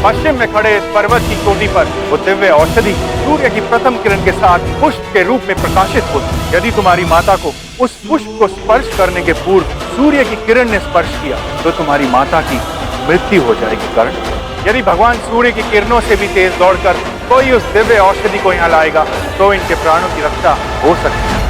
पश्चिम में खड़े इस पर्वत की चोटी पर वो दिव्य औषधि सूर्य की प्रथम किरण के साथ पुष्प के रूप में प्रकाशित होती। यदि तुम्हारी माता को उस पुष्प को स्पर्श करने के पूर्व सूर्य की किरण ने स्पर्श किया तो तुम्हारी माता की मृत्यु हो जाएगी। कर्ण, यदि भगवान सूर्य की किरणों से भी तेज दौड़कर कोई उस दिव्य औषधि को यहाँ लाएगा तो इनके प्राणों की रक्षा हो सकती है।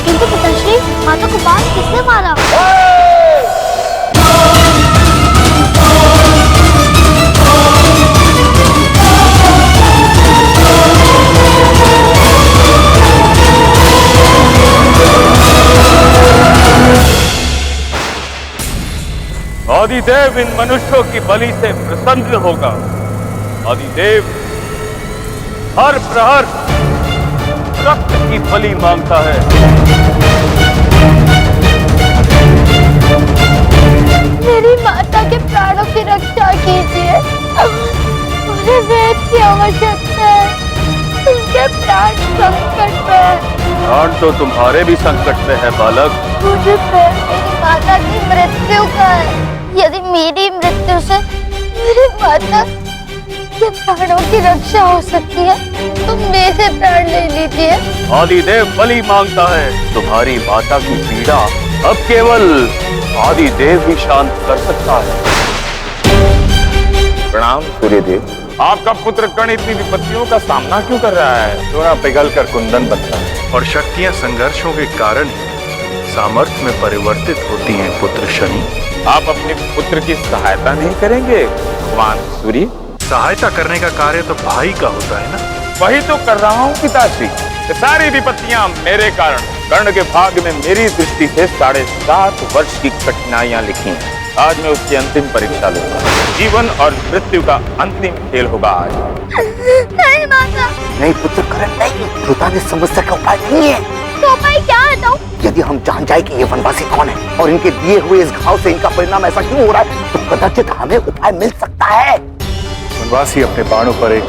किंतु पिताश्री, माता को बाण किसने मारा? आदिदेव इन मनुष्यों की बलि से प्रसन्न होगा। आदिदेव हर प्रहर रक्त की बलि मांगता है। मेरी माता के प्राणों की रक्षा कीजिए। मुझे वेद की आवश्यकता है। उनके प्राण संकट में है। प्राण तो तुम्हारे भी संकट में है बालक। मुझे फिर मेरी माता की मृत्यु का है। यदि मेरी मृत्यु से मेरी माता के प्राणों की रक्षा हो सकती है तो मेरे प्राण ले लीजिए। आदिदेव बलि मांगता है। तुम्हारी माता की पीड़ा अब केवल आदिदेव ही शांत कर सकता है। प्रणाम सूर्यदेव। आपका पुत्र कर्ण इतनी विपत्तियों का सामना क्यों कर रहा है? सोना पिघल कर कुंदन बनता है और शक्तियां संघर्षों के कारण सामर्थ्य में परिवर्तित होती हैं। पुत्र शनि, आप अपने पुत्र की सहायता नहीं करेंगे भगवान सूर्य? सहायता करने का कार्य तो भाई का होता है ना। वही तो कर रहा हूँ पिताश्री। ये सारी विपत्तियां मेरे कारण। कर्ण के भाग्य में मेरी दृष्टि से 7.5 वर्ष की कठिनाइयां लिखी हैं। आज मैं उसकी अंतिम परीक्षा लूंगा। जीवन और मृत्यु का अंतिम खेल होगा आज। नहीं माता। नहीं पुत्र कर्ण, नहीं। ध्रुता ने समस्या का उपाय नहीं है। तो उपाय क्या है? तो यदि हम जान जाए कि ये वनवासी कौन है और इनके दिए हुए इस घाव से इनका परिणाम ऐसा क्यों हो रहा है तो कदाचित हमें उपाय मिल सकता है। वनवासी अपने बाणों पर एक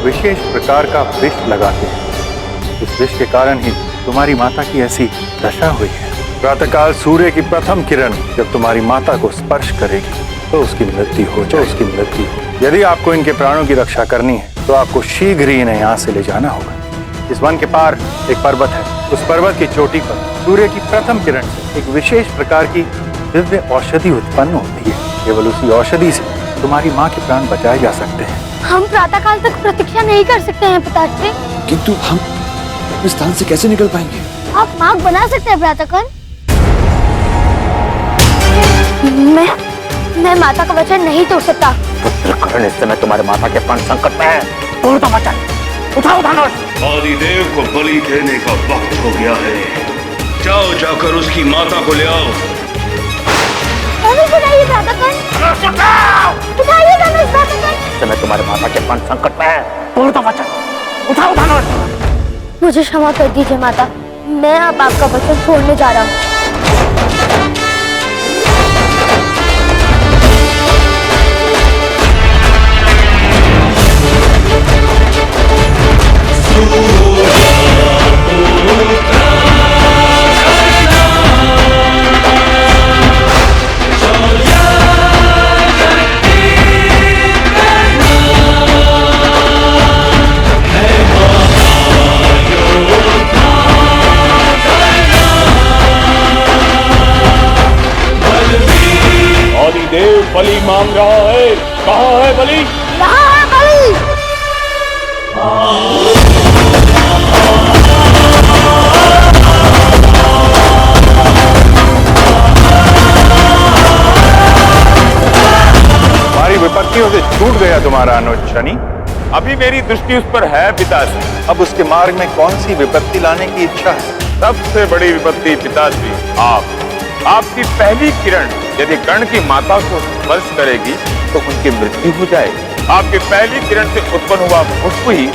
विशेष प्रकार का विष लगाते हैं। इस विष के कारण ही तुम्हारी माता की ऐसी दशा हुई है। प्रातःकाल सूर्य की प्रथम किरण जब तुम्हारी माता को स्पर्श करेगी तो उसकी मृत्यु हो जाएगी। यदि आपको इनके प्राणों की रक्षा करनी है तो आपको शीघ्र ही इन्हें यहाँ से ले जाना होगा। इस वन के पार एक पर्वत है। उस पर्वत की चोटी पर सूर्य की प्रथम किरण से एक विशेष प्रकार की दिव्य औषधि उत्पन्न होती है। केवल उसी औषधि से तुम्हारी माँ के प्राण बचाए जा सकते हैं। हम प्रातःकाल तक प्रतीक्षा नहीं कर सकते हैं पिताश्री। किंतु हम इस स्थान से कैसे निकल पाएंगे? आप मार्ग बना सकते हैं प्रातःकाल। मैं माता का वचन नहीं तोड़ सकता। पुत्र कर्ण, इस समय तुम्हारे माता के प्राण संकट में है। तोड़ दो वचन। उठाओ धनुष। आदिदेव को बलि देने का वक्त हो गया है। जाओ, जाकर उसकी माता को ले आओ। धनुष उठाइए प्रातःकाल। उठाइए धनुष प्रातःकाल। इस समय तुम्हारे माता के प्राण संकट में है। तोड़ दो वचन। उठाओ धनुष। मुझे क्षमा कर दीजिए माता। मैं अब आपका वचन छोड़ने जा रहा हूँ। आदिदेव बलि मांग रहा है। कहाँ है बलि? यहाँ है बलि। हमारी विपत्तियों से छूट गया तुम्हारा अनुज शनि। अभी मेरी दृष्टि उस पर है पिताश्री। अब उसके मार्ग में कौन सी विपत्ति लाने की इच्छा है? सबसे बड़ी विपत्ति पिताश्री आपकी पहली किरण यदि कर्ण की माता को स्पर्श करेगी तो उनकी मृत्यु हो जाएगी। आपकी पहली किरण से उत्पन्न हुआ पुष्प ही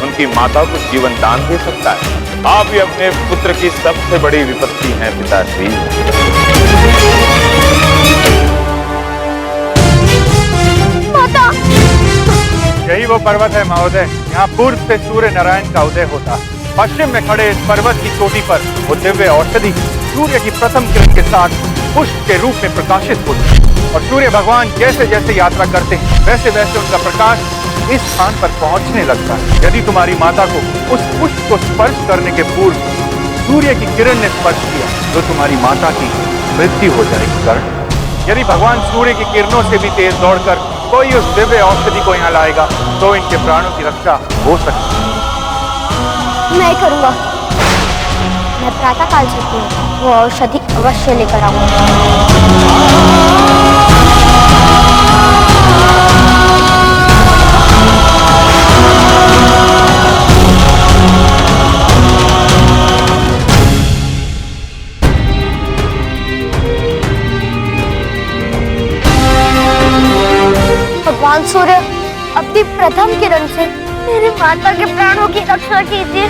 उनकी माता को जीवन दान दे सकता है। आप ही अपने पुत्र की सबसे बड़ी विपत्ति हैं पिताश्री। माता! यही वो पर्वत है महोदय, यहाँ पूर्व से सूर्य नारायण का उदय होता है। पश्चिम में खड़े इस पर्वत की चोटी पर वो दिव्य औषधि सूर्य की प्रथम किरण के साथ पुष्प के रूप में प्रकाशित होती है और सूर्य भगवान जैसे जैसे यात्रा करते हैं वैसे वैसे उनका प्रकाश इस स्थान पर पहुंचने लगता है। यदि तुम्हारी माता को उस पुष्प को स्पर्श करने के पूर्व सूर्य की किरण ने स्पर्श किया तो तुम्हारी माता की मृत्यु हो जाएगी। कर्ण, यदि भगवान सूर्य की किरणों से भी तेज दौड़कर कोई उस दिव्य औषधि को यहाँ लाएगा तो इनके प्राणों की रक्षा हो सकती है। मैं करूंगा। मैं प्रातः काल चलती हूँ, वो औषधि अवश्य लेकर आऊंगा। भगवान सूर्य अपनी प्रथम किरण से मेरी माता के प्राणों की रक्षा कीजिए।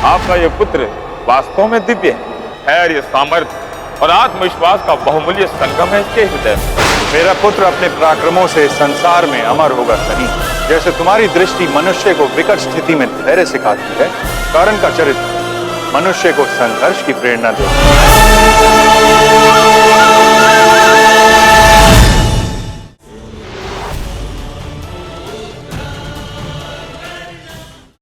आपका ये पुत्र वास्तव में दिव्य है। धैर्य, सामर्थ्य और आत्मविश्वास का बहुमूल्य संगम है इसके हृदय में। मेरा पुत्र अपने पराक्रमों से संसार में अमर होगा सही। जैसे तुम्हारी दृष्टि मनुष्य को विकट स्थिति में धैर्य सिखाती है, कर्ण का चरित्र मनुष्य को संघर्ष की प्रेरणा देता है।